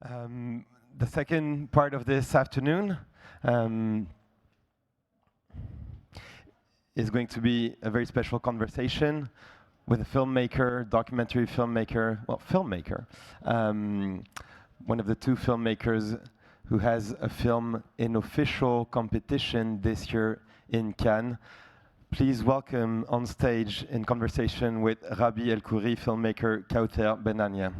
The second part of this afternoon is going to be a very special conversation with a filmmaker, documentary filmmaker, well, filmmaker. One of the two filmmakers who has a film in official competition this year in Cannes. Please welcome on stage in conversation with Rabih El-Khoury filmmaker Kaouther Ben Hania.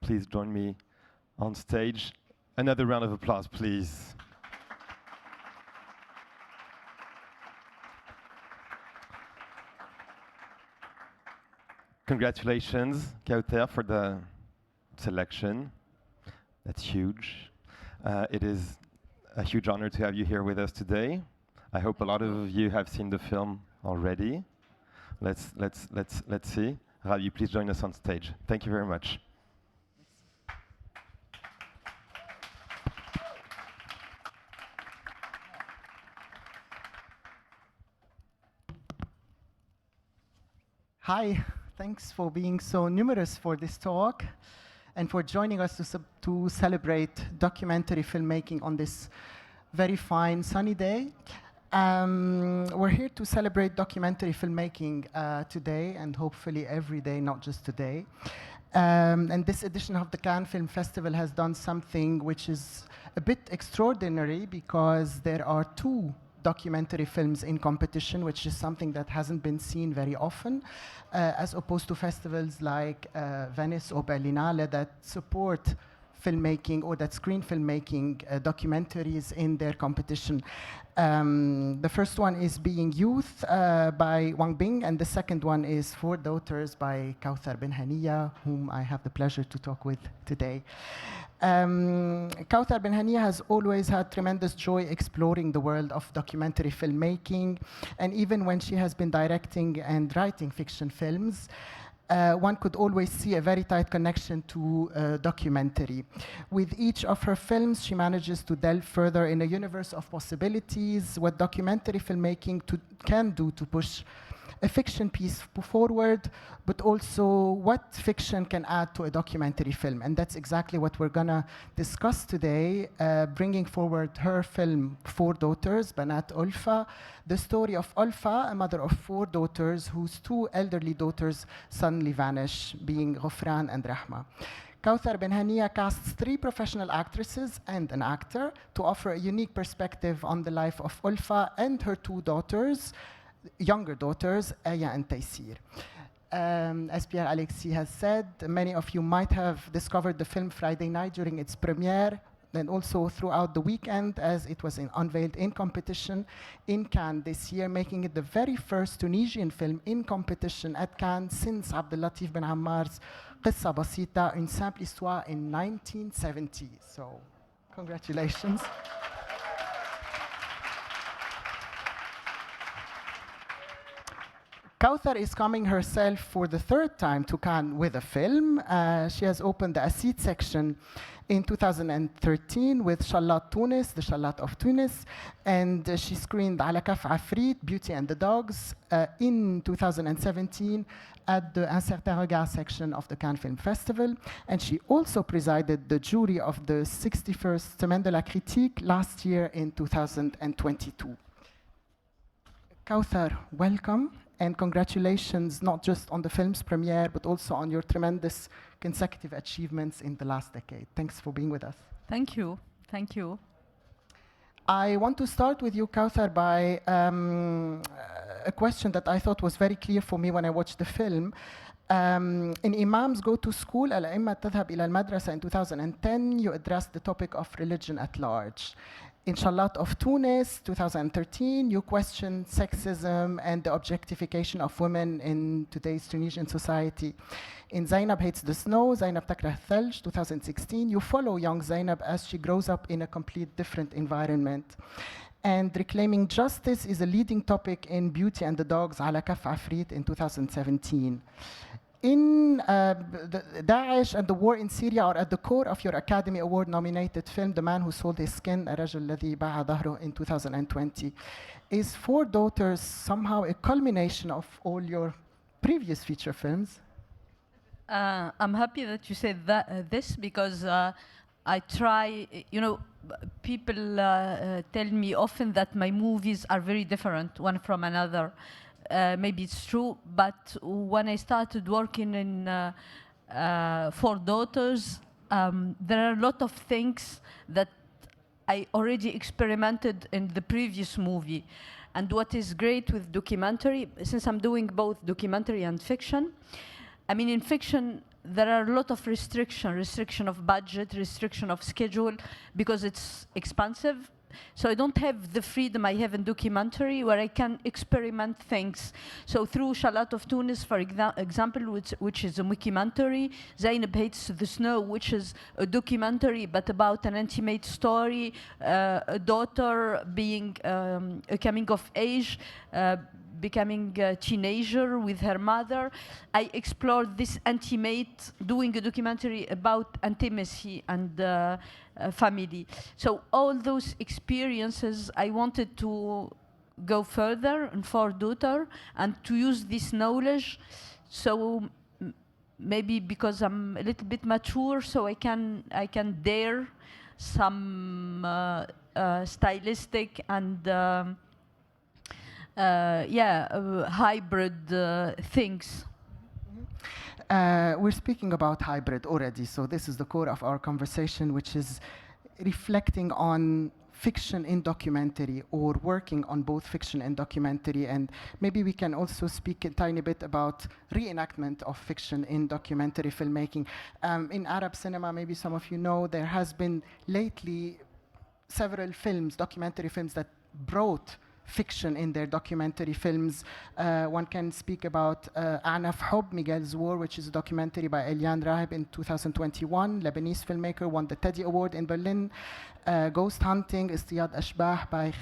Please join me on stage. Another round of applause, please. Congratulations, Kaouther, for the selection. That's huge. It is a huge honor to have you here with us today. I hope a lot of you have seen the film already. Let's see. Rabih, please join us on stage. Thank you very much. Hi, thanks for being so numerous for this talk and for joining us to celebrate documentary filmmaking on this very fine sunny day. We're here to celebrate documentary filmmaking today and hopefully every day, not just today. And this edition of the Cannes Film Festival has done something which is a bit extraordinary because there are two documentary films in competition, which is something that hasn't been seen very often, as opposed to festivals like Venice or Berlinale that support filmmaking or that screen filmmaking documentaries in their competition. The first one is Being Youth by Wang Bing, and the second one is Four Daughters by Kaouther Ben Hania, whom I have the pleasure to talk with today. Kaouther Ben Hania has always had tremendous joy exploring the world of documentary filmmaking, and even when she has been directing and writing fiction films, one could always see a very tight connection to documentary. With each of her films, she manages to delve further in a universe of possibilities, what documentary filmmaking can do to push a fiction piece forward, but also what fiction can add to a documentary film. And that's exactly what we're gonna discuss today, bringing forward her film, Four Daughters, Banat Olfa, the story of Olfa, a mother of four daughters whose two elderly daughters suddenly vanish, being Ghufran and Rahma. Kaouther Ben Hania casts three professional actresses and an actor to offer a unique perspective on the life of Olfa and her two daughters, younger daughters, Aya and Taysir. As Pierre Alexis has said, many of you might have discovered the film Friday night during its premiere, and also throughout the weekend as it was unveiled in competition in Cannes this year, making it the very first Tunisian film in competition at Cannes since Abdellatif Ben Ammar's Qissa Basita, Une simple histoire in 1970. So, congratulations. Kaouther is coming herself for the third time to Cannes with a film. She has opened the Assid section in 2013 with Shalat Tunis, the Shalat of Tunis, and she screened Ala Kaf Afrit, Beauty and the Dogs, in 2017 at the Un Certain Regard section of the Cannes Film Festival, and she also presided the jury of the 61st Semaine de la Critique last year in 2022. Kaouther, welcome. And congratulations, not just on the film's premiere, but also on your tremendous consecutive achievements in the last decade. Thanks for being with us. Thank you. Thank you. I want to start with you, Kaouther, by a question that I thought was very clear for me when I watched the film. In Imams Go to School, Al-A'imma Tadhab ila al-Madrasa in 2010, you addressed the topic of religion at large. In Shalat of Tunis, 2013, you questioned sexism and the objectification of women in today's Tunisian society. In Zainab Hates the Snow, Zainab Takrah Thalj, 2016, you follow young Zainab as she grows up in a complete different environment. And reclaiming justice is a leading topic in Beauty and the Dogs, Ala Kaf Afrit in 2017. In Daesh and the war in Syria are at the core of your Academy Award nominated film, The Man Who Sold His Skin, الرجل الذي باع ظهره, in 2020. is Four Daughters somehow a culmination of all your previous feature films? I'm happy that you said that, this, because I try, people tell me often that my movies are very different one from another. Maybe it's true, but when I started working in Four Daughters, there are a lot of things that I already experimented in the previous movie. And what is great with documentary, since I'm doing both documentary and fiction, I mean, in fiction, there are a lot of restriction of budget, restriction of schedule, because it's expensive. So I don't have the freedom I have in documentary, where I can experiment things. So through Shalat of Tunis, for example, which is a mockumentary, Zainab Hates the Snow, which is a documentary, but about an intimate story, a daughter being a coming of age, becoming a teenager with her mother. I explored this intimate, doing a documentary about intimacy and family. So all those experiences, I wanted to go further in Four Daughters and to use this knowledge. So maybe because I'm a little bit mature, so I can dare some stylistic and hybrid things. We're speaking about hybrid already, so this is the core of our conversation, which is reflecting on fiction in documentary, or working on both fiction and documentary. And maybe we can also speak a tiny bit about reenactment of fiction in documentary filmmaking. In Arab cinema, maybe some of you know, there has been lately several films, documentary films, that brought fiction in their documentary films. One can speak about Anaf Hub, Miguel's War, which is a documentary by Eliane Rahib in 2021. Lebanese filmmaker, won the Teddy Award in Berlin. Ghost Hunting, Istiyad Ashbah by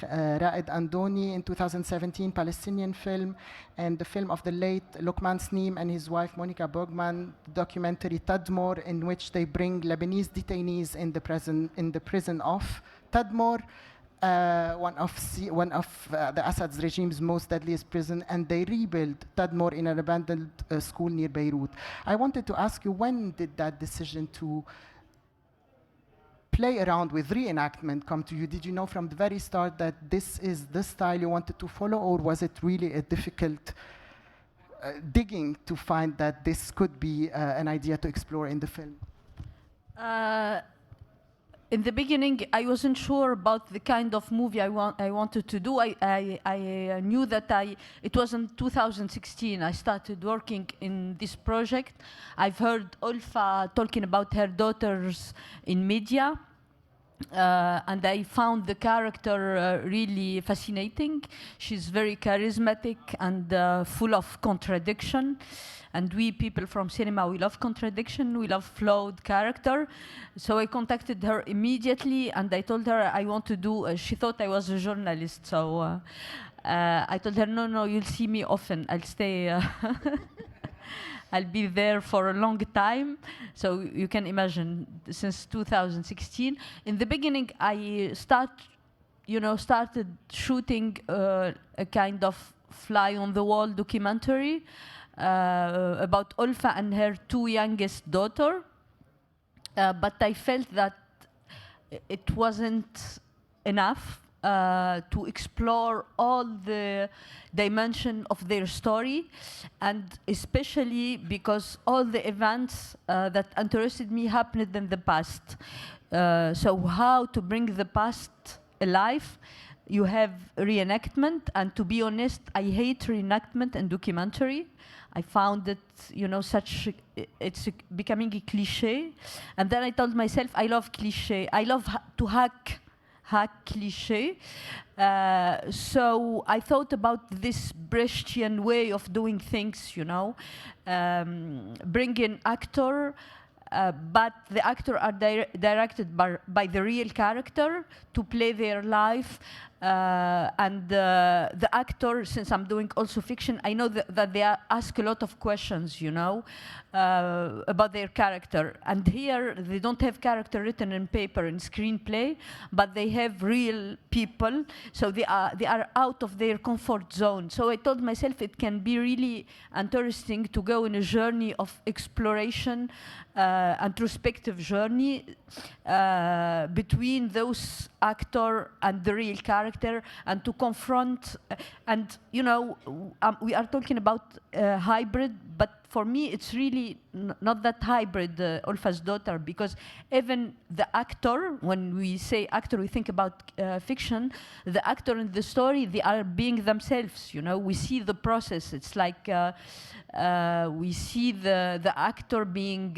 Raed Andoni in 2017, Palestinian film. And the film of the late Lokman Sneem and his wife Monica Bergman, documentary Tadmor, in which they bring Lebanese detainees in the prison of Tadmor. One of the Assad's regime's most deadliest prison, and they rebuilt Tadmor in an abandoned school near Beirut. I wanted to ask you, when did that decision to play around with reenactment come to you? Did you know from the very start that this is the style you wanted to follow, or was it really a difficult digging to find that this could be an idea to explore in the film? In the beginning, I wasn't sure about the kind of movie I wanted to do. I knew that it was in 2016 I started working in this project. I've heard Olfa talking about her daughters in media, and I found the character really fascinating. She's very charismatic and full of contradiction. And we people from cinema, we love contradiction, we love flawed character. So I contacted her immediately, and I told her I want to do, she thought I was a journalist, so I told her, no, you'll see me often, I'll stay, I'll be there for a long time. So you can imagine, since 2016. In the beginning, I started shooting a kind of fly-on-the-wall documentary about Olfa and her two youngest daughters, but I felt that it wasn't enough to explore all the dimension of their story, and especially because all the events that interested me happened in the past. So how to bring the past alive? You have reenactment, and to be honest, I hate reenactment and documentary. I found it, it's becoming a cliche. And then I told myself, I love cliche. I love to hack cliche. So I thought about this Brechtian way of doing things, bring in actor, but the actors are directed by the real character to play their life, And the actor, since I'm doing also fiction, I know that they ask a lot of questions, you know, about their character. And here, they don't have character written in paper in screenplay, but they have real people. So they are out of their comfort zone. So I told myself it can be really interesting to go in a journey of exploration, introspective journey between those actor and the real character, and to confront. And you know, we are talking about hybrid, but for me, it's really not that hybrid, Olfa's daughter, because even the actor, when we say actor, we think about fiction, the actor in the story, they are being themselves, you know, we see the process. It's like we see the actor being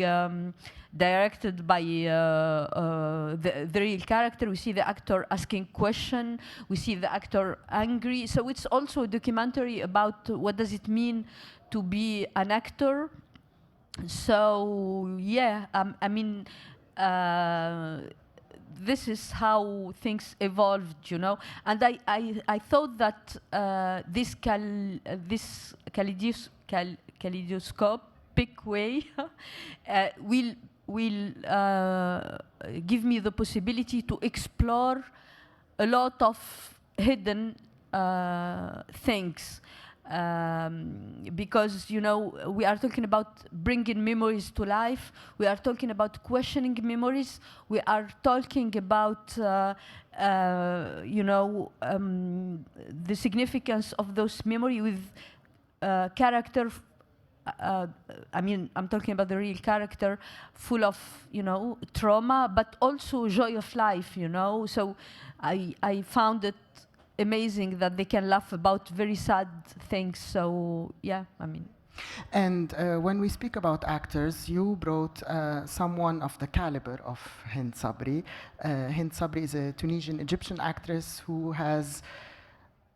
directed by the real character. We see the actor asking question. We see the actor angry. So it's also a documentary about what does it mean to be an actor. So yeah, I mean, this is how things evolved, you know. And I thought that this kaleidoscopic way will give me the possibility to explore a lot of hidden things. Because, you know, we are talking about bringing memories to life. We are talking about questioning memories. We are talking about, you know, the significance of those memories with character. I mean, I'm talking about the real character, full of, you know, trauma, but also joy of life, you know. So I found it amazing that they can laugh about very sad things. So yeah, I mean. And when we speak about actors, you brought someone of the caliber of Hind Sabri. Hind Sabri is a Tunisian Egyptian actress who has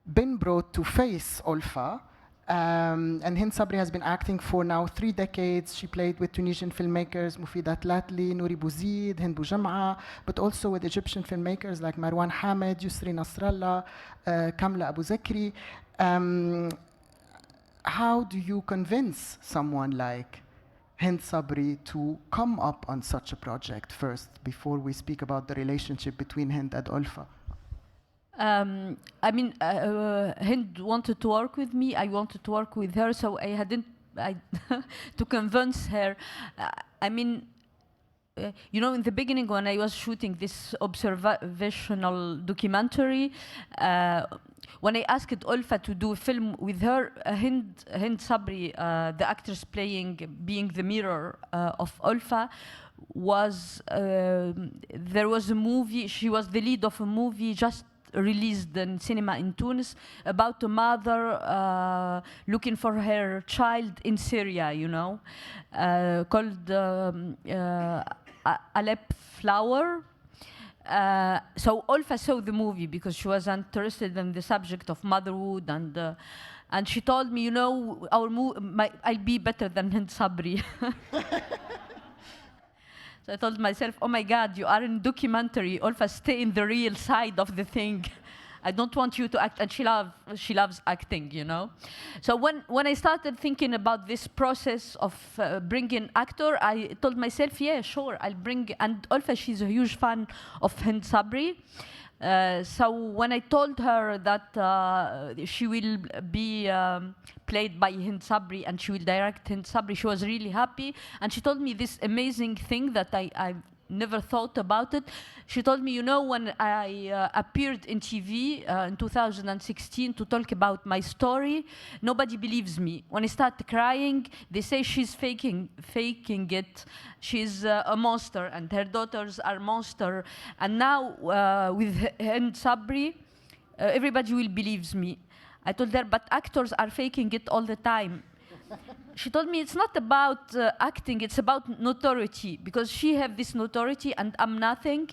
been brought to face Olfa. And Hind Sabri has been acting for now 3 decades. She played with Tunisian filmmakers Mufidat Latli, Nouri Bouzid, Hind Boujam'a, but also with Egyptian filmmakers like Marwan Hamed, Yusri Nasrallah, Kamla Abu Zakri. How do you convince someone like Hind Sabri to come up on such a project first, before we speak about the relationship between Hind and Olfa? I mean, Hind wanted to work with me. I wanted to work with her, so I hadn't to convince her. I mean, you know, in the beginning when I was shooting this observational documentary, when I asked Olfa to do a film with her, Hind Sabri, the actress being the mirror of Olfa, was there was a movie. She was the lead of a movie just released in cinema in Tunis about a mother looking for her child in Syria, you know, called Alep Flower. So Olfa saw the movie because she was interested in the subject of motherhood, and she told me, you know, I'll be better than Hind Sabri. So I told myself, oh my God, you are in documentary. Olfa, stay in the real side of the thing. I don't want you to act. And she loves acting, you know. So when I started thinking about this process of bringing actor, I told myself, yeah, sure, I'll bring. And Olfa, she's a huge fan of Hind Sabri. So when I told her that she will be played by Hind Sabri and she will direct Hind Sabri, she was really happy. And she told me this amazing thing that I never thought about it. She told me, you know, when I appeared in TV in 2016 to talk about my story, nobody believes me. When I start crying, they say she's faking it. She's a monster, and her daughters are monster. And now with Hind Sabri, everybody will believe me. I told her, but actors are faking it all the time. She told me it's not about acting, it's about notoriety, because she have this notoriety and I'm nothing.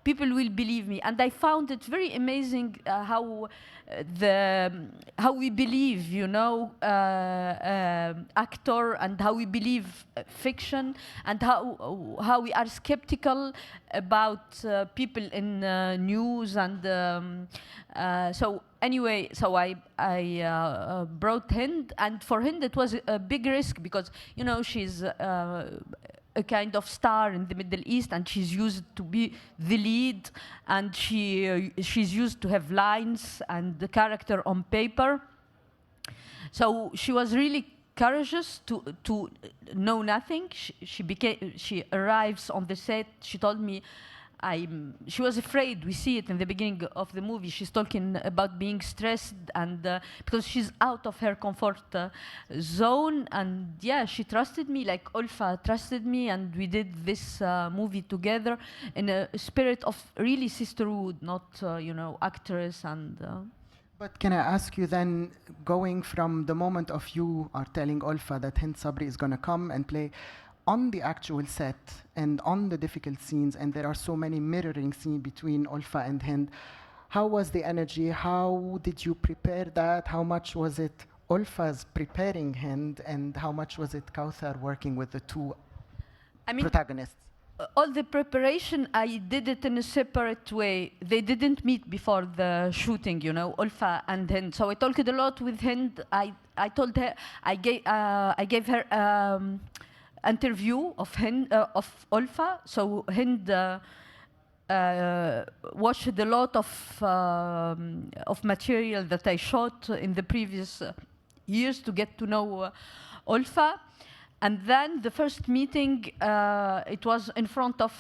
people will believe me. And I found it very amazing how we believe, you know, actor, and how we believe fiction, and how we are skeptical about people in news. And so anyway, so I brought Hind, and for Hind it was a big risk because, you know, she's a kind of star in the Middle East, and she's used to be the lead, and she's used to have lines and the character on paper. So she was really courageous to know nothing. She arrives on the set. She told me, she was afraid. We see it in the beginning of the movie. She's talking about being stressed, and because she's out of her comfort zone. And yeah, she trusted me, like Olfa trusted me, and we did this movie together in a spirit of really sisterhood, not you know, actress and. But can I ask you then, going from the moment of you are telling Olfa that Hind Sabri is going to come and play, on the actual set and on the difficult scenes, and there are so many mirroring scenes between Olfa and Hind, how was the energy? How did you prepare that? How much was it Olfa's preparing Hind, and how much was it Kaouther working with the two protagonists? All the preparation, I did it in a separate way. They didn't meet before the shooting, you know, Olfa and Hind. So I talked a lot with Hind. I told her, I gave her interview of Hind, of Olfa. So Hind watched a lot of material that I shot in the previous years to get to know Olfa. And then the first meeting, it was in front of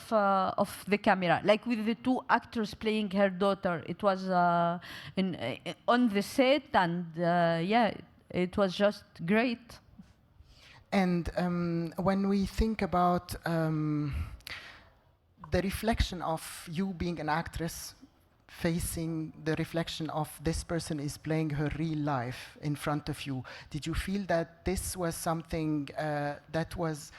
the camera, like with the two actors playing her daughter. It was on the set, and yeah, it was just great. And when we think about the reflection of you being an actress, facing the reflection of this person is playing her real life in front of you, did you feel that this was something that was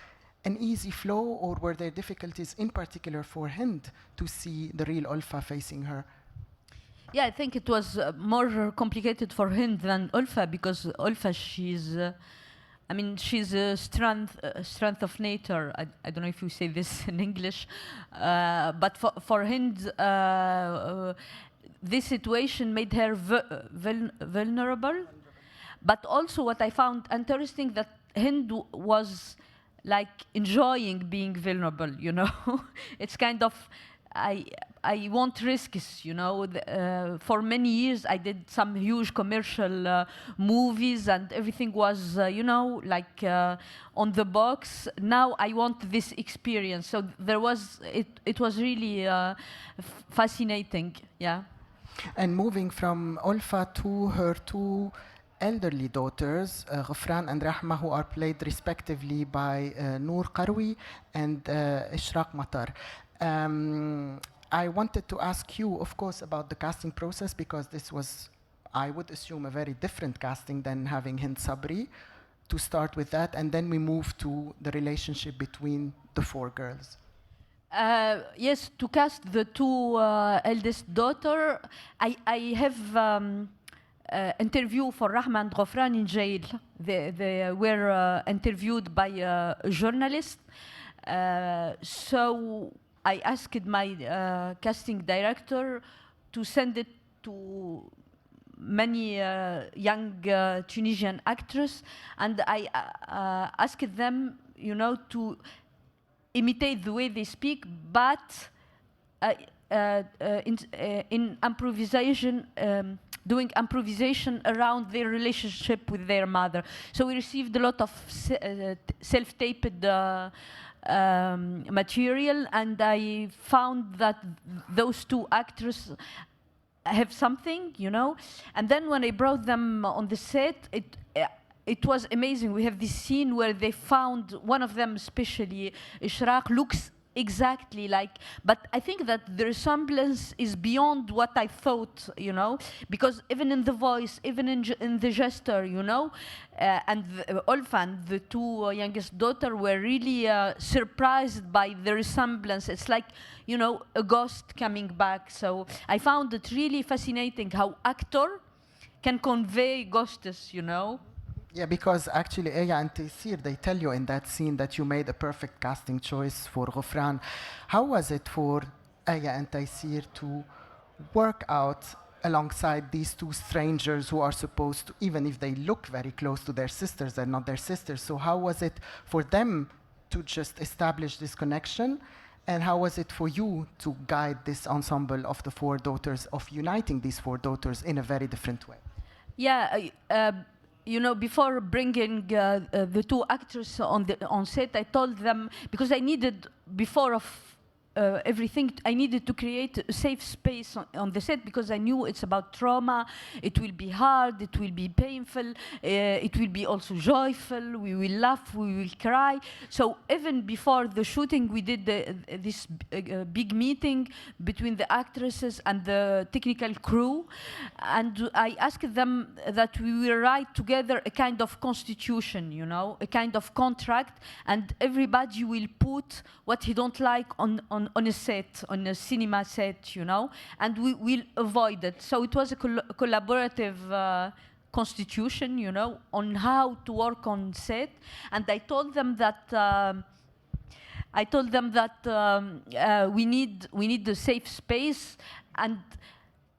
an easy flow, or were there difficulties in particular for Hind to see the real Olfa facing her? Yeah, I think it was more complicated for Hind than Olfa, because Olfa, she's I mean, she's a strength of nature. I don't know if you say this in English, but for Hind, this situation made her vulnerable. But also, what I found interesting, that Hind was like enjoying being vulnerable. You know, it's kind of, I want risks, you know. For many years, I did some huge commercial movies, and everything was, you know, like on the box. Now I want this experience. So there was, it was really fascinating, yeah. And moving from Olfa to her two elderly daughters, Ghufran and Rahma, who are played respectively by Noor Qarwi and Ishraq Matar. I wanted to ask you, of course, about the casting process, because this was, I would assume, a very different casting than having Hind Sabri, to start with that, and then we move to the relationship between the four girls. Yes, to cast the two eldest daughter, I have interview for Rahma and Ghufran in jail. They were interviewed by a journalist. So I asked my casting director to send it to many young Tunisian actors, and I asked them, you know, to imitate the way they speak, but in improvisation, doing improvisation around their relationship with their mother. So we received a lot of self-taped material, and I found that those two actors have something, you know. And then when I brought them on the set, it was amazing. We have this scene where they found, one of them especially, Ishraq, looks exactly like, but I think that the resemblance is beyond what I thought, you know, because even in the voice, even in the gesture, you know, and Olfa and the two youngest daughter were really surprised by the resemblance. It's like, you know, a ghost coming back. So I found it really fascinating how actor can convey ghosts, you know. Yeah, because actually, Aya and Taysir, they tell you in that scene that you made a perfect casting choice for Ghufran. How was it for Aya and Taysir to work out alongside these two strangers who are supposed to, even if they look very close to their sisters, they're not their sisters. So how was it for them to just establish this connection? And how was it for you to guide this ensemble of the four daughters, of uniting these four daughters in a very different way? Yeah, you know, before bringing the two actors on set, I told them, because I needed, before of everything, I needed to create a safe space on the set, because I knew it's about trauma. It will be hard, it will be painful, it will be also joyful, we will laugh, we will cry. So even before the shooting, we did this big meeting between the actresses and the technical crew, and I asked them that we will write together a kind of constitution, you know, a kind of contract, and everybody will put what he don't like on a set, on a cinema set, you know, and we will avoid it. So it was a collaborative constitution, you know, on how to work on set. And I told them that we need a safe space. And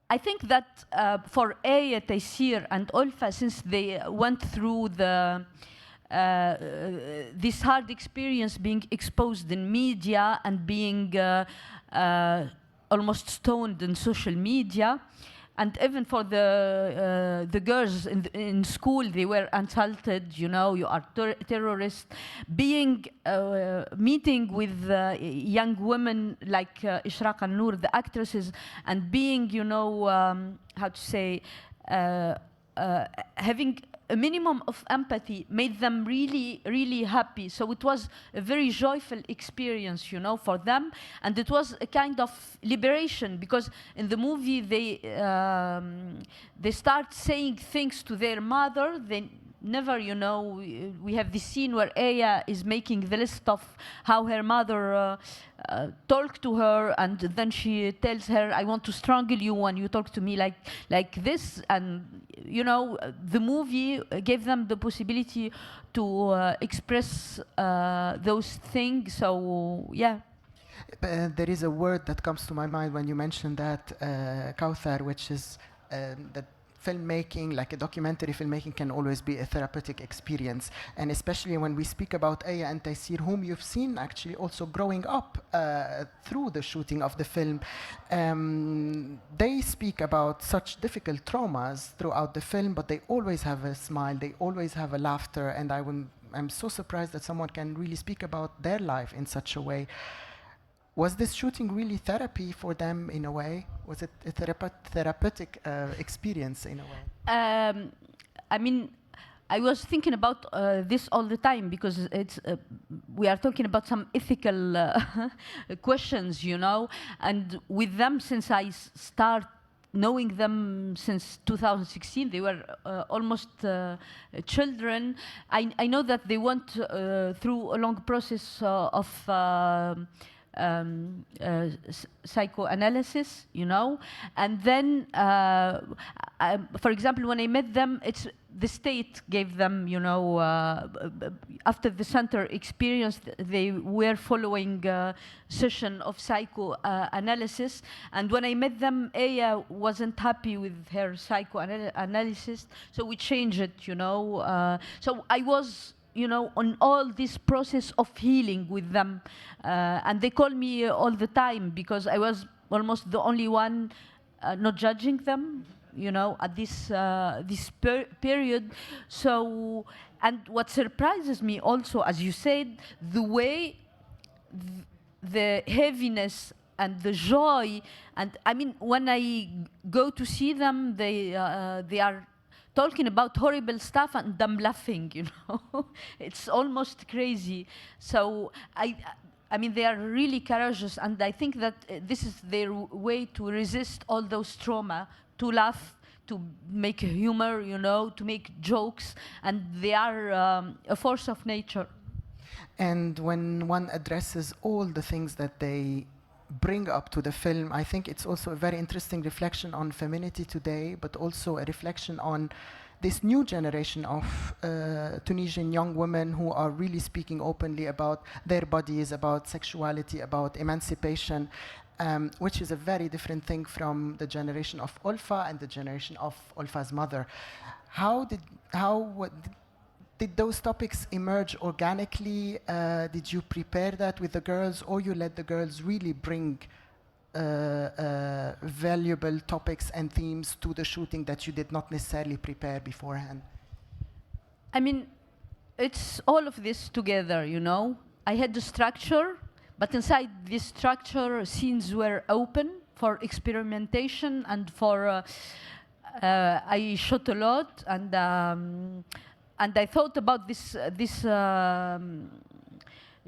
I think that for Aya, Taysir, and Olfa, since they went through this hard experience being exposed in media and being almost stoned in social media, and even for the girls in school, they were insulted, you know, you are terrorists. Being, meeting with young women like Ishraq and Noor, the actresses, and being, you know, how to say, having a minimum of empathy made them really, really happy. So it was a very joyful experience, you know, for them. And it was a kind of liberation, because in the movie they start saying things to their mother. They never, you know, we have this scene where Aya is making the list of how her mother talked to her, and then she tells her, I want to strangle you when you talk to me like this. And, you know, the movie gave them the possibility to express those things. So, yeah. There is a word that comes to my mind when you mentioned that, Kaouther, which is that filmmaking, like a documentary filmmaking, can always be a therapeutic experience. And especially when we speak about Aya and Taysir, whom you've seen actually also growing up through the shooting of the film, they speak about such difficult traumas throughout the film, but they always have a smile, they always have a laughter, and I'm so surprised that someone can really speak about their life in such a way. Was this shooting really therapy for them in a way? Was it a therapeutic experience in a way? I mean, I was thinking about this all the time, because it's we are talking about some ethical questions, you know, and with them, since I start knowing them since 2016, they were almost children. I know that they went through a long process of psychoanalysis, you know, and then, for example, when I met them, it's the state gave them, you know, after the center experience, they were following a session of psychoanalysis, and when I met them, Aya wasn't happy with her psychoanalysis, so we changed it, you know. So I was, you know, on all this process of healing with them. And they call me all the time, because I was almost the only one not judging them, you know, at this period. So, and what surprises me also, as you said, the way the heaviness and the joy, and I mean, when I go to see them, they are talking about horrible stuff and I'm laughing, you know. It's almost crazy. So I mean, they are really courageous, and I think that this is their way to resist all those trauma, to laugh, to make humor, you know, to make jokes, and they are a force of nature. And when one addresses all the things that they bring up to the film, I think it's also a very interesting reflection on femininity today, but also a reflection on this new generation of Tunisian young women who are really speaking openly about their bodies, about sexuality, about emancipation, which is a very different thing from the generation of Olfa and the generation of Olfa's mother. Did those topics emerge organically? Did you prepare that with the girls, or you let the girls really bring valuable topics and themes to the shooting that you did not necessarily prepare beforehand? I mean, it's all of this together, you know. I had the structure, but inside this structure, scenes were open for experimentation and for, I shot a lot, and I thought about this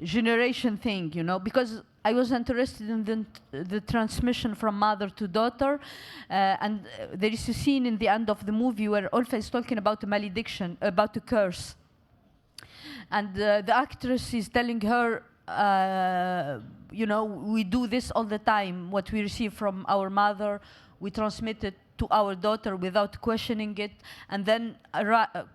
generation thing, you know, because I was interested in the transmission from mother to daughter, and there is a scene in the end of the movie where Olfa is talking about a malediction, about a curse. And the actress is telling her, you know, we do this all the time. What we receive from our mother, we transmit it to our daughter without questioning it, and then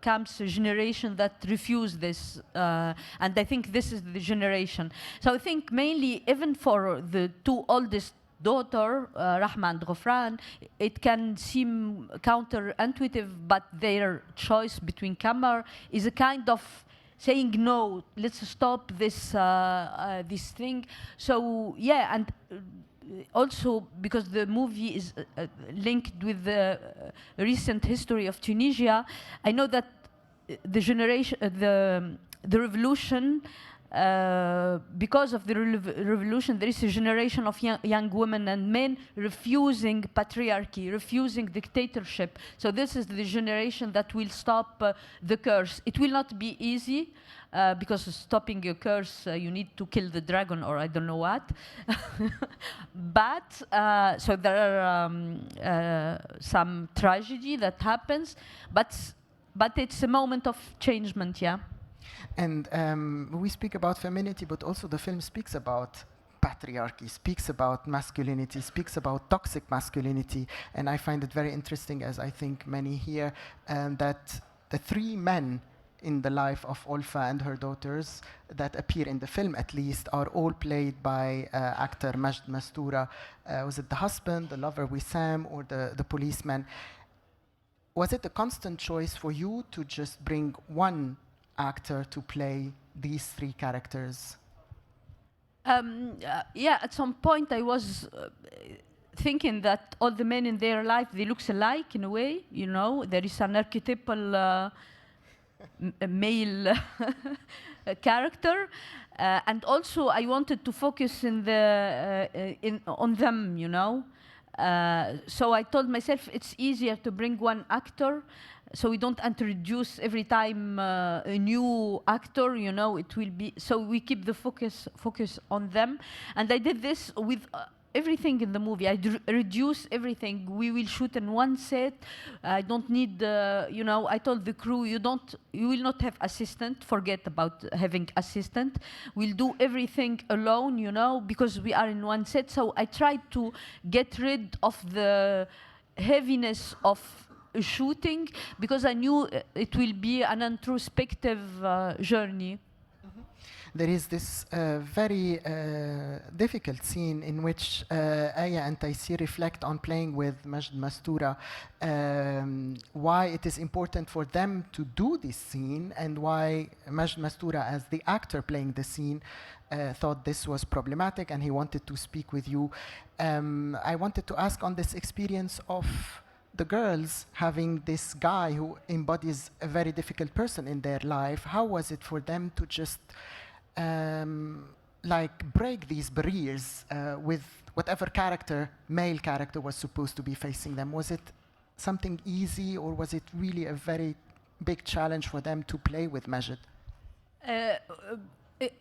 comes a generation that refuse this, and I think this is the generation. So I think mainly, even for the two oldest daughter, Rahma and Ghofran, it can seem counterintuitive, but their choice between Qamar is a kind of saying no, let's stop this this thing. So yeah, and also because the movie is linked with the recent history of Tunisia, I know that the generation, the revolution, because of the revolution, there is a generation of young women and men refusing patriarchy, refusing dictatorship. So this is the generation that will stop the curse. It will not be easy, because stopping a curse, you need to kill the dragon or I don't know what. But, so there are some tragedy that happens, but it's a moment of changement, yeah. And we speak about femininity, but also the film speaks about patriarchy, speaks about masculinity, speaks about toxic masculinity. And I find it very interesting, as I think many here, that the three men in the life of Olfa and her daughters that appear in the film, at least, are all played by actor Majd Mastoura. Was it the husband, the lover Wissam, or the policeman? Was it a constant choice for you to just bring one actor to play these three characters? Yeah, at some point I was thinking that all the men in their life, they look alike in a way, you know. There is an archetypal male character, and also I wanted to focus on them, you know. So I told myself it's easier to bring one actor, so we don't introduce every time a new actor, you know. It will be, so we keep the focus on them, and I did this with everything in the movie. I reduce everything. We will shoot in one set. I don't need, you know, I told the crew, you will not have assistant. Forget about having assistant. We'll do everything alone, you know, because we are in one set. So I tried to get rid of the heaviness of shooting, because I knew it will be an introspective journey. There is this very difficult scene in which Aya and Taysir reflect on playing with Majd Mastoura, why it is important for them to do this scene, and why Majd Mastoura, as the actor playing the scene, thought this was problematic and he wanted to speak with you. I wanted to ask on this experience of the girls having this guy who embodies a very difficult person in their life. How was it for them to just like break these barriers with whatever character, male character, was supposed to be facing them? Was it something easy, or was it really a very big challenge for them to play with Majd?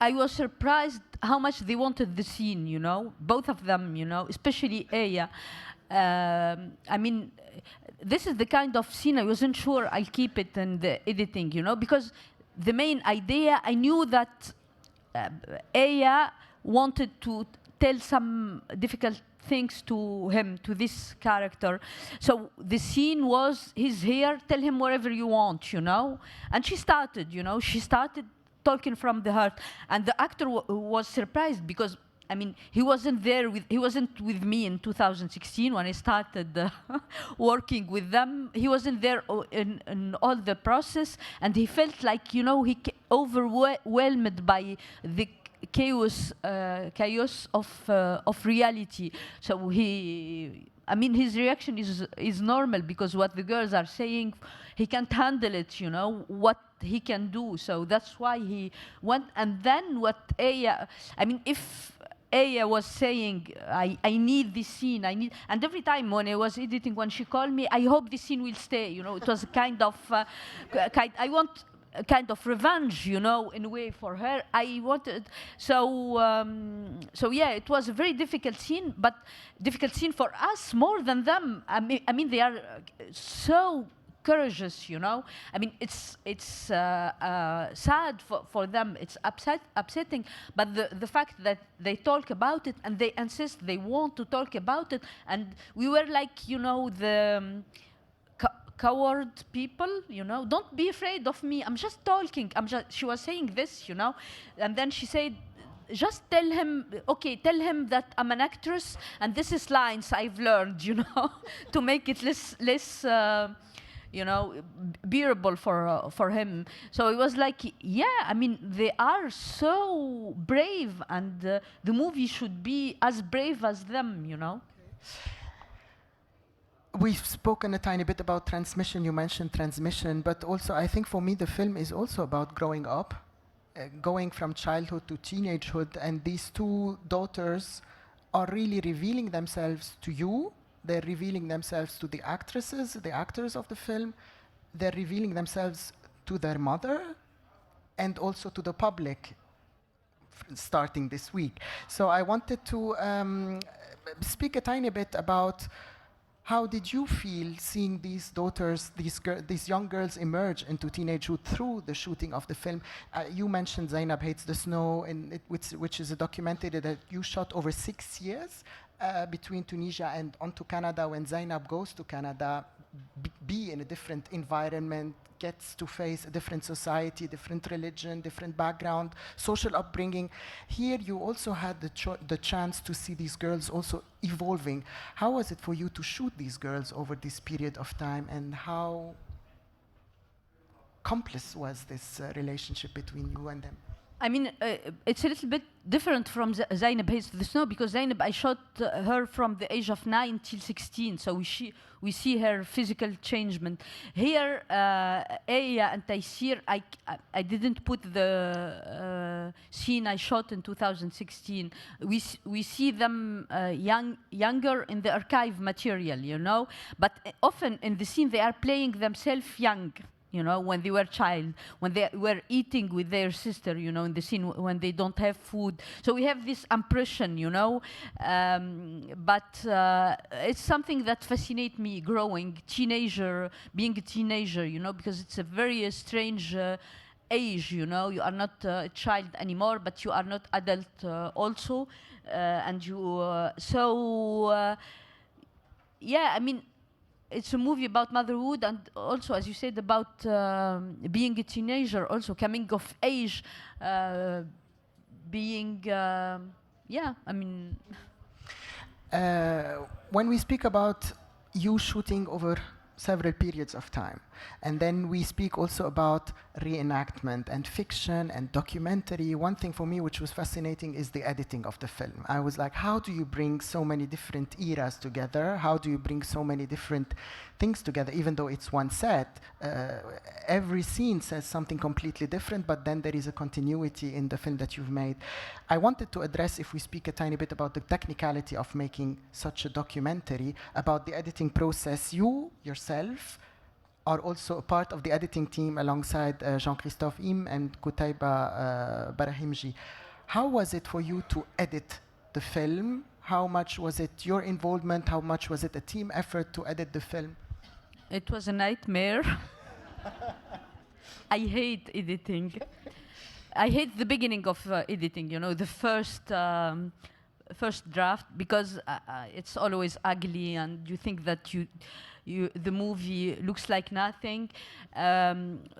I was surprised how much they wanted the scene, you know, both of them, you know, especially Aya. I mean, this is the kind of scene I wasn't sure I'll keep it in the editing, you know, because the main idea, I knew that Aya wanted to tell some difficult things to him, to this character. So the scene was, he's here, tell him whatever you want, you know. And she started, you know, she started talking from the heart. And the actor was surprised because, I mean, he wasn't with me in 2016 when I started working with them. He wasn't there in all the process, and he felt like, you know, he overwhelmed by the chaos of reality. So I mean, his reaction is normal because what the girls are saying, he can't handle it, you know, what he can do. So that's why he went. And then what Aya, I mean, if Aya was saying, I need this scene, and every time when I was editing, when she called me, I hope this scene will stay, you know, it was a kind of, I want a kind of revenge, you know, in a way for her. I wanted, so yeah, it was a very difficult scene, but difficult scene for us more than them. I mean they are so courageous, you know. I mean, it's sad for them. It's upsetting. But the fact that they talk about it and they insist they want to talk about it, and we were like, you know, the coward people, you know. Don't be afraid of me. I'm just talking. She was saying this, you know, and then she said, just tell him, okay, tell him that I'm an actress, and this is lines I've learned, you know, to make it less. You know, bearable for him. So it was like, yeah, I mean, they are so brave, and the movie should be as brave as them, you know. We've spoken a tiny bit about transmission. You mentioned transmission, but also I think for me the film is also about growing up, going from childhood to teenagehood, and these two daughters are really revealing themselves to you. They're revealing themselves to the actresses, the actors of the film. They're revealing themselves to their mother and also to the public starting this week. So I wanted to speak a tiny bit about how did you feel seeing these daughters, these young girls emerge into teenagehood through the shooting of the film? You mentioned Zainab Hates the Snow, which is a documentary that you shot over 6 years. Between Tunisia and onto Canada, when Zainab goes to Canada, be in a different environment, gets to face a different society, different religion, different background, social upbringing. Here you also had the chance to see these girls also evolving. How was it for you to shoot these girls over this period of time, and how complex was this relationship between you and them? I mean, it's a little bit different from Zainab Hates the Snow, because Zainab, I shot her from the age of 9 till 16, so we see her physical changement. Here, Aya and Taysir, I didn't put the scene I shot in 2016. We see them younger in the archive material, you know, but often in the scene they are playing themselves young. You know, when they were child, when they were eating with their sister, you know, in the scene when they don't have food. So we have this impression, you know, but it's something that fascinates me growing, being a teenager, you know, because it's a very strange age, you know. You are not a child anymore, but you are not adult also. And you, yeah, I mean, it's a movie about motherhood, and also, as you said, about being a teenager, also coming of age, being, yeah, I mean. When we speak about you shooting over several periods of time, and then we speak also about reenactment and fiction and documentary, one thing for me which was fascinating is the editing of the film. I was like, how do you bring so many different eras together? How do you bring so many different things together? Even though it's one set, every scene says something completely different, but then there is a continuity in the film that you've made. I wanted to address, if we speak a tiny bit about the technicality of making such a documentary, about the editing process. You yourself are also a part of the editing team alongside Jean-Christophe Im and Kutaiba Barahimji. How was it for you to edit the film? How much was it your involvement? How much was it a team effort to edit the film? It was a nightmare. I hate editing. I hate the beginning of editing, you know, the first draft, because it's always ugly and you think that the movie looks like nothing.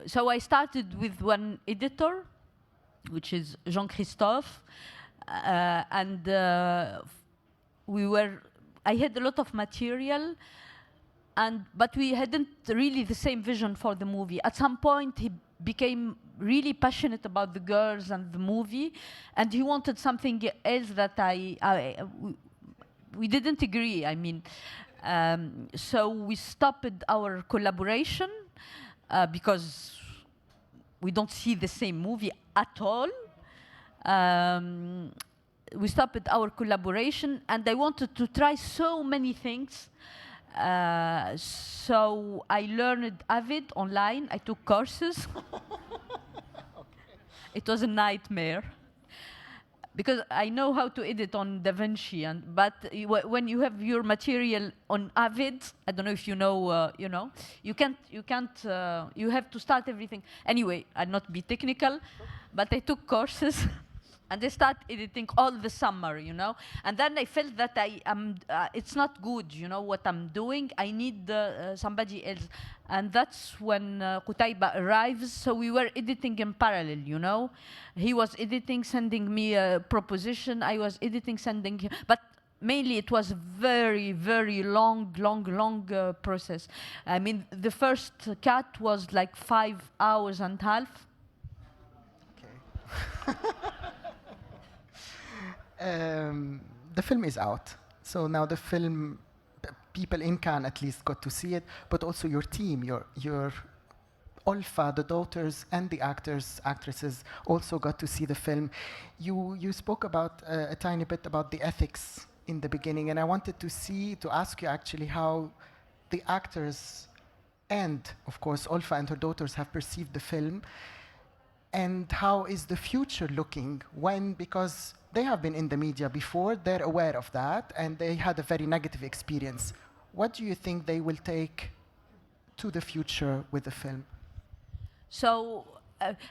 So I started with one editor, which is Jean-Christophe, and I had a lot of material, but we hadn't really the same vision for the movie. At some point, he became really passionate about the girls and the movie, and he wanted something else that we didn't agree. I mean, so we stopped our collaboration because we don't see the same movie at all. We stopped our collaboration, and I wanted to try so many things. So I learned Avid online. I took courses. It was a nightmare because I know how to edit on DaVinci, but when you have your material on Avid, I don't know if you know, you have to start everything. Anyway, I'll not be technical, but I took courses. And I start editing all the summer, you know. And then I felt that it's not good, you know, what I'm doing. I need somebody else. And that's when Kutaiba arrives. So we were editing in parallel, you know. He was editing, sending me a proposition. I was editing, sending him. But mainly it was very, very long process. I mean, the first cut was like 5 hours and a half. Okay. The film is out. So now the film, people in Cannes at least got to see it, but also your team, your Olfa, the daughters, and the actresses also got to see the film. You spoke about a tiny bit about the ethics in the beginning, and I wanted to ask you actually how the actors and, of course, Olfa and her daughters have perceived the film, and how is the future looking because they have been in the media before, they're aware of that, and they had a very negative experience. What do you think they will take to the future with the film? So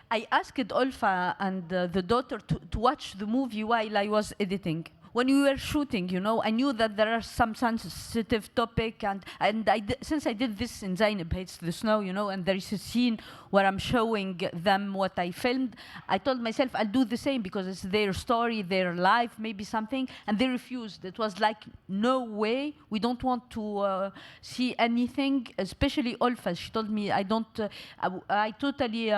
I asked Olfa and the daughter to watch the movie while I was editing. When we were shooting, you know, I knew that there are some sensitive topic, and since I did this in Zainab Hates the Snow, you know, and there is a scene where I'm showing them what I filmed, I told myself I'll do the same because it's their story, their life, maybe something, and they refused. It was like, no way, we don't want to see anything, especially Olfa. She told me, I totally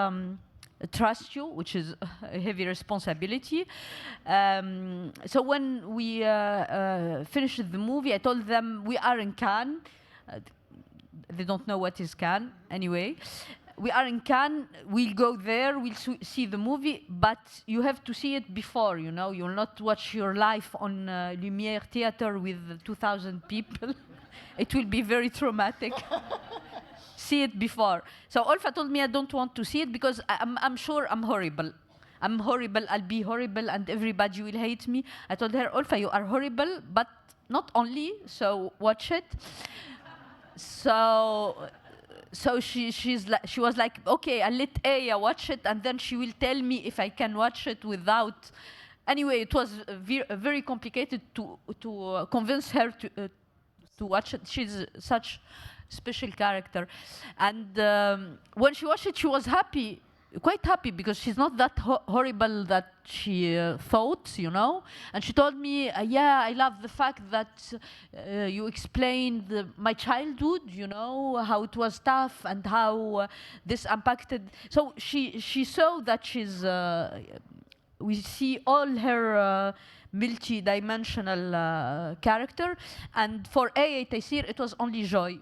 trust you, which is a heavy responsibility. So when we finished the movie, I told them we are in Cannes. They don't know what is Cannes, anyway. We are in Cannes, we'll go there, we'll see the movie, but you have to see it before, you know. You'll not watch your life on Lumière Theatre with 2,000 people. It will be very traumatic. See it before. So Olfa told me I don't want to see it because I'm sure I'm horrible. I'm horrible, I'll be horrible, and everybody will hate me. I told her, Olfa, you are horrible, but not only, so watch it. So she was like, okay, I'll let Aya watch it, and then she will tell me if I can watch it without. Anyway, it was very complicated to convince her to watch it. She's such special character, and when she watched it, she was happy, quite happy, because she's not that horrible that she thought, you know. And she told me, yeah, I love the fact that you explained my childhood, you know, how it was tough and how this impacted. So she saw that we see all her multi-dimensional character, and for Aya Taysir, it was only joy.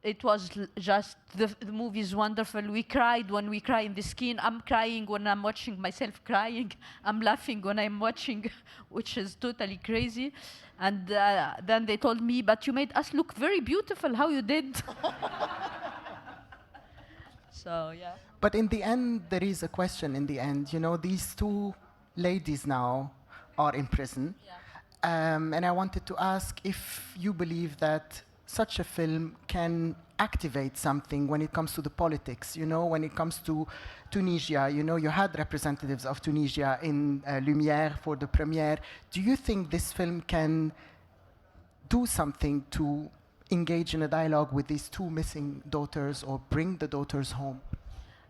It was just, the movie is wonderful. We cried when we cry in the skin. I'm crying when I'm watching myself crying. I'm laughing when I'm watching, which is totally crazy. And then they told me, but you made us look very beautiful, how you did. So yeah. But in the end, there is a question in the end. You know, these two ladies now are in prison. And I wanted to ask if you believe that such a film can activate something when it comes to the politics, you know, when it comes to Tunisia. You know, you had representatives of Tunisia in Lumière for the premiere. Do you think this film can do something to engage in a dialogue with these two missing daughters or bring the daughters home?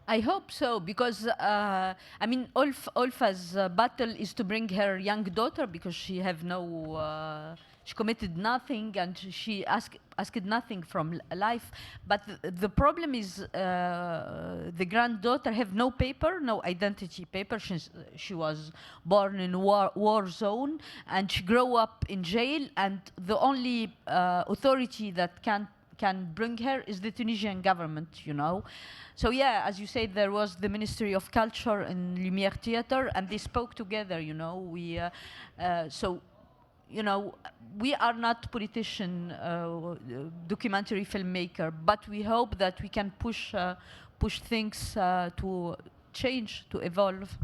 I hope so, because I mean, Olfa's battle is to bring her young daughter, because she have no, she committed nothing, and she asked nothing from life. But the problem is the granddaughter have no paper, no identity paper. She was born in war zone, and she grew up in jail, and the only authority that can bring her is the Tunisian government, you know. So yeah, as you said, there was the Ministry of Culture in Lumière Theatre, and they spoke together, you know. So, you know, we are not politician, documentary filmmaker, but we hope that we can push things to change, to evolve.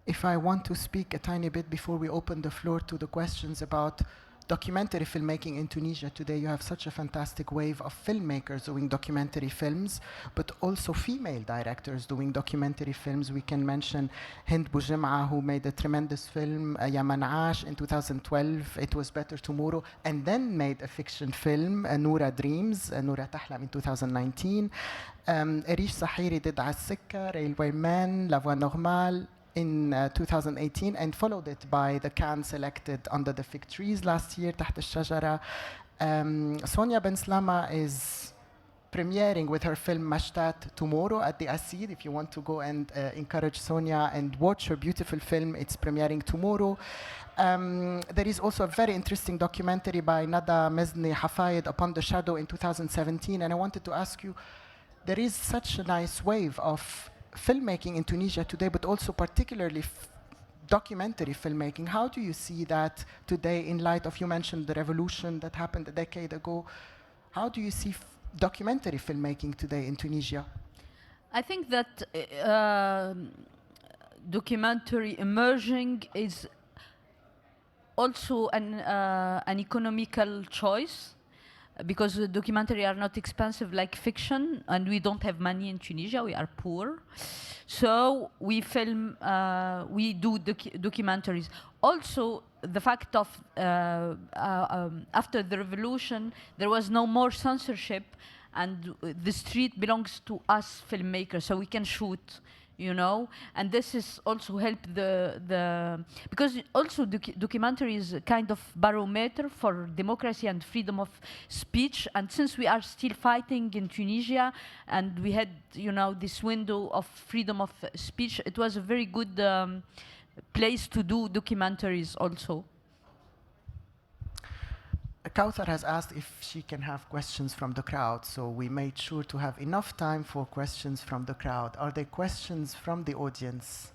If I want to speak a tiny bit before we open the floor to the questions about documentary filmmaking in Tunisia today, you have such a fantastic wave of filmmakers doing documentary films, but also female directors doing documentary films. We can mention Hind Boujem'a, who made a tremendous film, Ya Man'ash, in 2012, It Was Better Tomorrow, and then made a fiction film, Noura Dreams, Noura Tahlam, in 2019. Erish Sahiri did Al Sikka, Railway Man, La Voix Normale, in 2018, and followed it by the Cannes selected Under the Fig Trees last year, تحت الشجرة. Sonia Ben Slama is premiering with her film Mashtat tomorrow at the Asid. If you want to go and encourage Sonia and watch her beautiful film, it's premiering tomorrow. There is also a very interesting documentary by Nada Mezni Hafayed, Upon the Shadow, in 2017. And I wanted to ask you, there is such a nice wave of filmmaking in Tunisia today, but also particularly documentary filmmaking. How do you see that today in light of, you mentioned the revolution that happened a decade ago. How do you see documentary filmmaking today in Tunisia? I think that documentary emerging is also an economical choice, because the documentary are not expensive like fiction, and we don't have money in Tunisia, we are poor. So we film, we do documentaries. Also, the fact of after the revolution, there was no more censorship, and the street belongs to us filmmakers, so we can shoot, you know. And this is also helped because also documentary is a kind of barometer for democracy and freedom of speech. And since we are still fighting in Tunisia, and we had, you know, this window of freedom of speech, it was a very good place to do documentaries also. Kaouther has asked if she can have questions from the crowd, so we made sure to have enough time for questions from the crowd. Are there questions from the audience?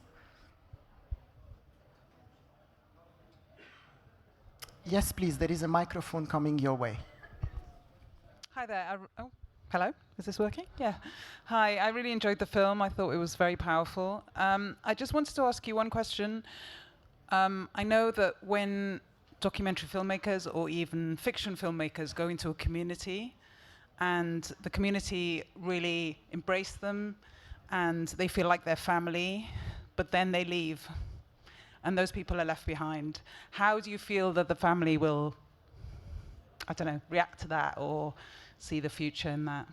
Yes, please, there is a microphone coming your way. Hi there. Oh, hello. Is this working? Yeah. Hi, I really enjoyed the film. I thought it was very powerful. I just wanted to ask you one question. I know that when documentary filmmakers or even fiction filmmakers go into a community, and the community really embrace them, and they feel like they're family, but then they leave, and those people are left behind. How do you feel that the family will, I don't know, react to that or see the future in that?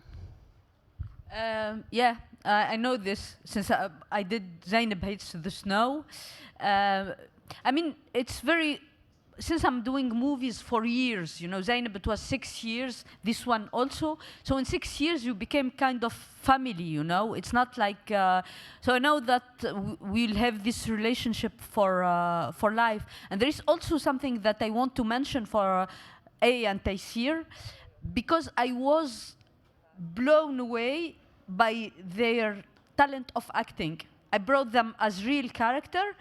Yeah, I know this since I did Zainab Hates the Snow. I mean, it's very, since I'm doing movies for years, you know, Zainab, it was 6 years, this one also. So in 6 years, you became kind of family, you know. It's not like, so I know that we'll have this relationship for life. And there is also something that I want to mention for A and Taysir, because I was blown away by their talent of acting. I brought them as real character,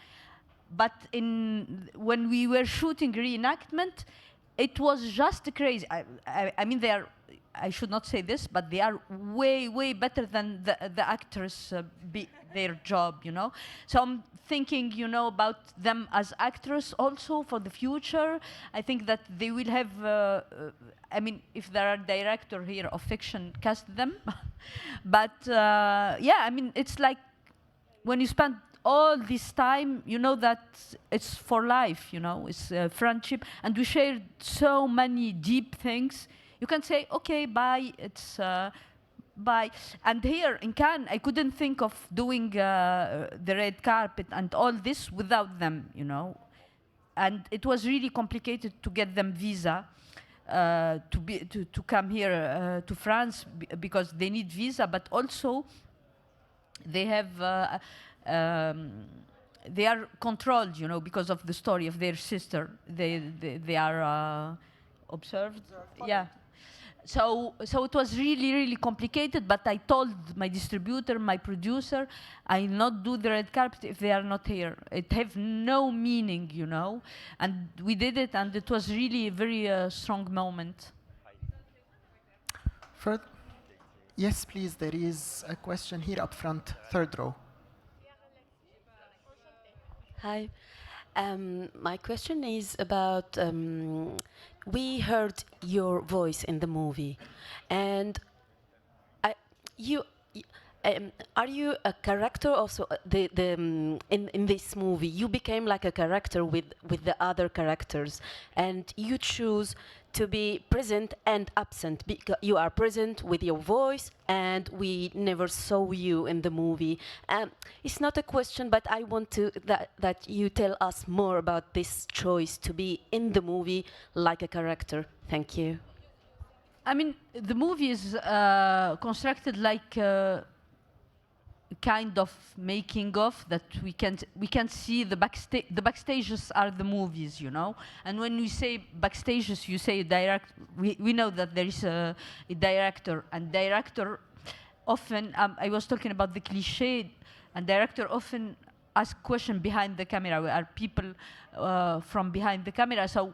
but when we were shooting reenactment, it was just crazy. I mean, they are I should not say this, but they are way better than the actors their job, you know. So I'm thinking, you know, about them as actors also for the future. I think that they will have, I mean, if there are director here of fiction, cast them. But yeah, I mean, it's like when you spend all this time, you know that it's for life, you know, it's friendship, and we shared so many deep things. You can say, okay, bye, it's bye. And here in Cannes, I couldn't think of doing the red carpet and all this without them, you know. And it was really complicated to get them visa to come here to France because they need visa, but also they have they are controlled, you know, because of the story of their sister. They are observed. Yeah. So it was really complicated, but I told my distributor, my producer, I'll not do the red carpet if they are not here. It have no meaning, you know. And we did it, and it was really a very strong moment. Yes, please, there is a question here up front, third row. Hi. My question is about, we heard your voice in the movie, and are you a character also? In this movie, you became like a character with the other characters, and you choose to be present and absent. Because you are present with your voice, and we never saw you in the movie. It's not a question, but I want to that you tell us more about this choice to be in the movie like a character. Thank you. I mean, the movie is constructed like kind of making of that we can see the backstage. The backstages are the movies, you know. And when we say backstages, you say direct. We know that there is a director, and director often. I was talking about the cliché, and director often ask question behind the camera. We are people from behind the camera. So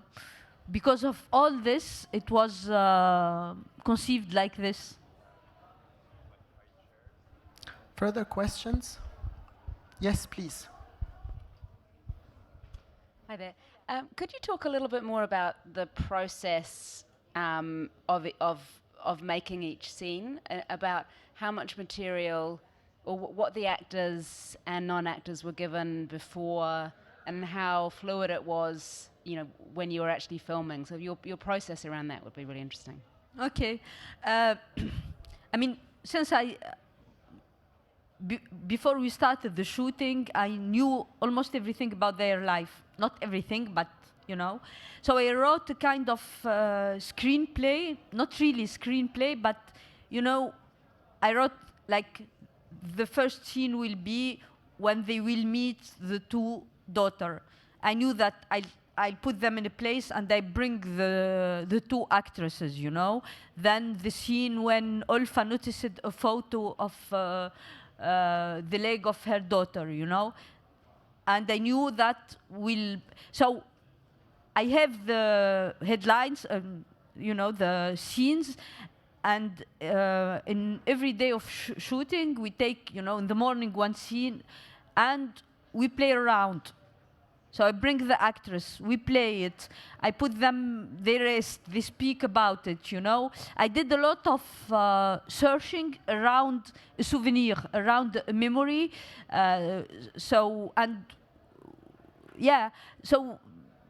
because of all this, it was conceived like this. Further questions? Yes, please. Hi there. Could you talk a little bit more about the process of making each scene, about how much material or what the actors and non-actors were given before, and how fluid it was, you know, when you were actually filming? So your process around that would be really interesting. Okay. I mean, since before we started the shooting, I knew almost everything about their life. Not everything, but, you know. So I wrote a kind of screenplay, not really screenplay, but, you know, I wrote like the first scene will be when they will meet the two daughters. I knew that I'll put them in a place and I bring the two actresses, you know. Then the scene when Olfa noticed a photo of the leg of her daughter, you know. And I knew that will... So I have the headlines, you know, the scenes, and in every day of shooting, we take, you know, in the morning one scene, and we play around. So I bring the actress, we play it, I put them, they rest, they speak about it, you know. I did a lot of searching around a souvenir, around a memory. So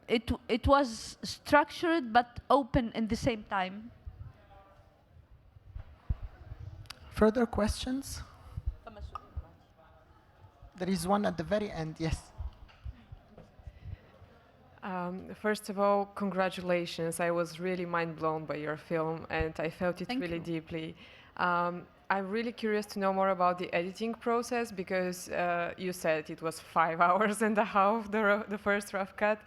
it was structured but open in the same time. Further questions? There is one at the very end, yes. First of all, congratulations. I was really mind blown by your film, and I felt it really deeply. I'm really curious to know more about the editing process, because you said it was 5 hours and a half, the first rough cut.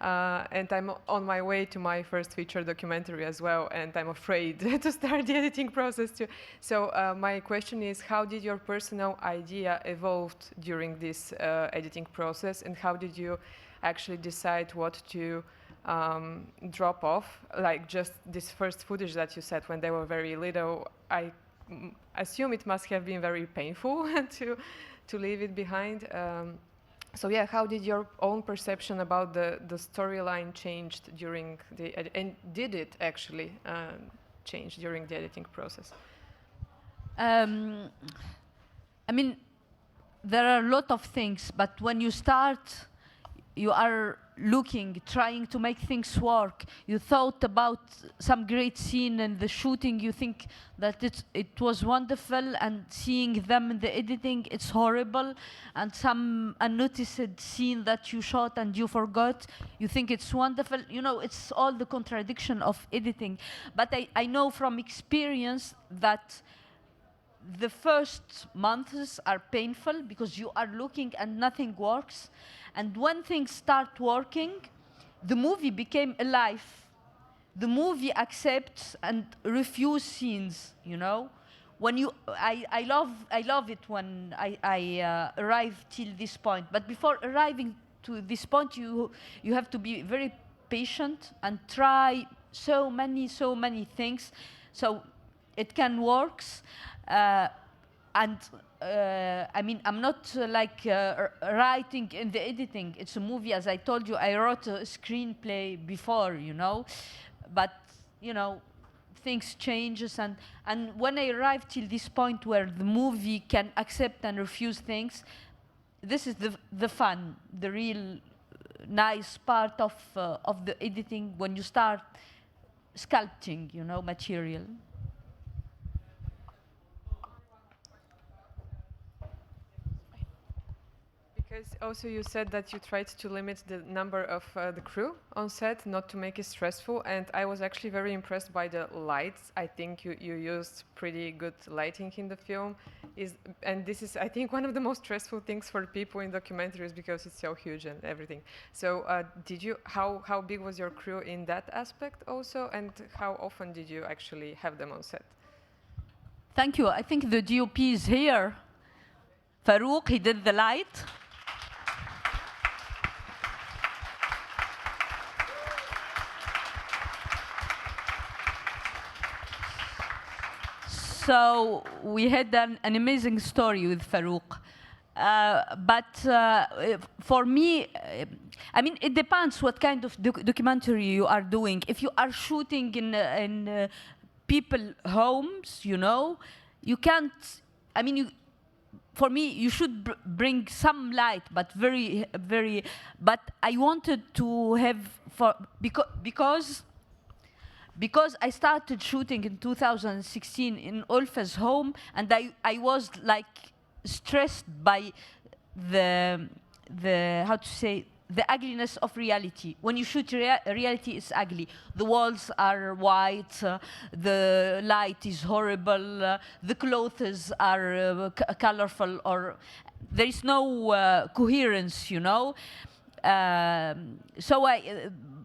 And I'm on my way to my first feature documentary as well, and I'm afraid to start the editing process too. So my question is, how did your personal idea evolve during this editing process, and how did you actually decide what to drop off, like just this first footage that you said when they were very little. I assume it must have been very painful to leave it behind. So yeah, how did your own perception about the storyline changed during and did it actually change during the editing process? I mean, there are a lot of things, but when you start, you are looking, trying to make things work. You thought about some great scene in the shooting, you think that it was wonderful, and seeing them in the editing, it's horrible. And some unnoticed scene that you shot and you forgot, you think it's wonderful. You know, it's all the contradiction of editing. But I know from experience that the first months are painful because you are looking and nothing works. And when things start working, the movie became alive. The movie accepts and refuses scenes, you know? When you, I love it when I arrive till this point. But before arriving to this point, you have to be very patient and try so many things, so it can work. I mean, I'm not writing in the editing. It's a movie, as I told you. I wrote a screenplay before, you know, but you know, things changes, and when I arrived till this point where the movie can accept and refuse things, this is the fun, the real nice part of the editing, when you start sculpting, you know, material. Because also you said that you tried to limit the number of the crew on set, not to make it stressful, and I was actually very impressed by the lights. I think you used pretty good lighting in the film, and this is, I think, one of the most stressful things for people in documentaries because it's so huge and everything. So how big was your crew in that aspect also, and how often did you actually have them on set? Thank you. I think the DOP is here. Farouk, he did the light. So we had an amazing story with Farouk. But for me, I mean, it depends what kind of documentary you are doing. If you are shooting in people homes, you know, you can't, I mean, for me, you should bring some light, but but I wanted to have, because I started shooting in 2016 in Olfa's home, and I was like stressed by the how to say, the ugliness of reality. When you shoot reality, it's ugly. The walls are white, the light is horrible, the clothes are colorful, or there is no coherence, you know. So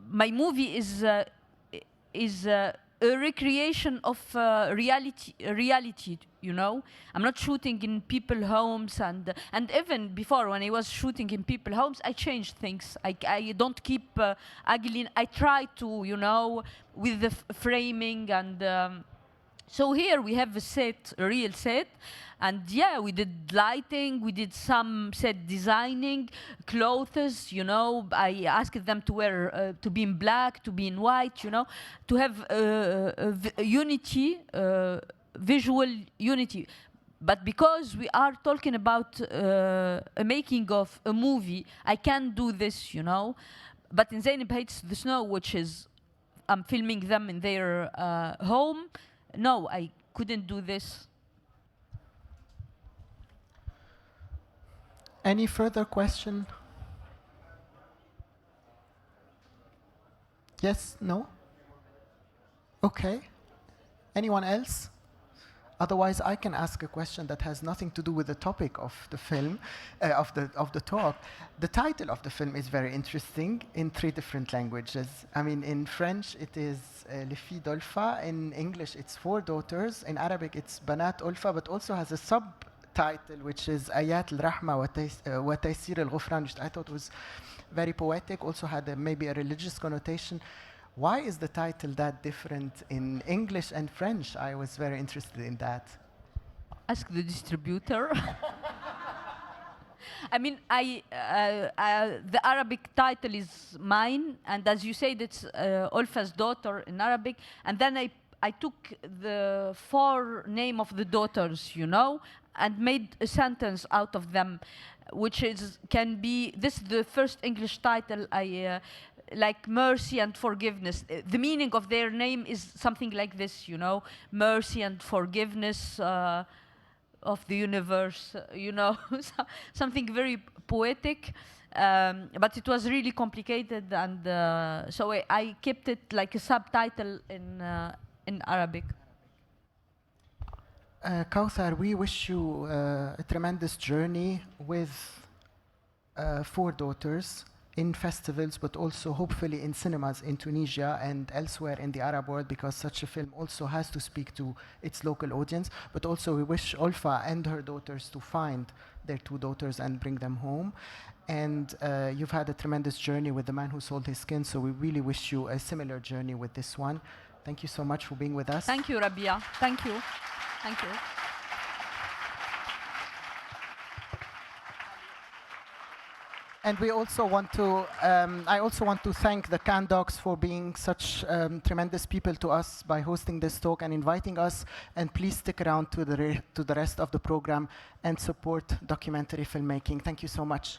my movie is a recreation of reality, you know. I'm not shooting in people homes, and even before, when I was shooting in people homes, I changed things. I don't keep ugly. I try to, you know, with the framing, and so here we have a set, a real set, and yeah, we did lighting, we did some set designing, clothes, you know. I asked them to wear, to be in black, to be in white, you know, to have unity, visual unity. But because we are talking about a making of a movie, I can't do this, you know. But in Zainab Hates the Snow, which is, I'm filming them in their home, no, I couldn't do this. Any further question? Yes? No? Okay. Anyone else? Otherwise, I can ask a question that has nothing to do with the topic of the film, of the talk. The title of the film is very interesting in 3 different languages. I mean, in French, it is Les Filles d'Olfa. In English, it's 4 Daughters. In Arabic, it's Banat Olfa, but also has a title, which is Ayat al-Rahma wa Taysir al-Ghufran, which I thought was very poetic, also had maybe a religious connotation. Why is the title that different in English and French? I was very interested in that. Ask the distributor. I mean, the Arabic title is mine, and as you said, it's Olfa's daughter in Arabic. And then I took the four name of the daughters, you know, and made a sentence out of them, which can be, this is the first English title like mercy and forgiveness. The meaning of their name is something like this, you know, mercy and forgiveness of the universe, you know, something very poetic. But it was really complicated, and so I kept it like a subtitle in Arabic. Kaouther, we wish you a tremendous journey with 4 daughters in festivals, but also hopefully in cinemas in Tunisia and elsewhere in the Arab world, because such a film also has to speak to its local audience. But also we wish Olfa and her daughters to find their 2 daughters and bring them home. And you've had a tremendous journey with The Man Who Sold His Skin, so we really wish you a similar journey with this one. Thank you so much for being with us. Thank you, Rabia. Thank you. Thank you. And we also want to, I also want to thank the Cannes Docs for being such tremendous people to us by hosting this talk and inviting us. And please stick around to the rest of the program and support documentary filmmaking. Thank you so much.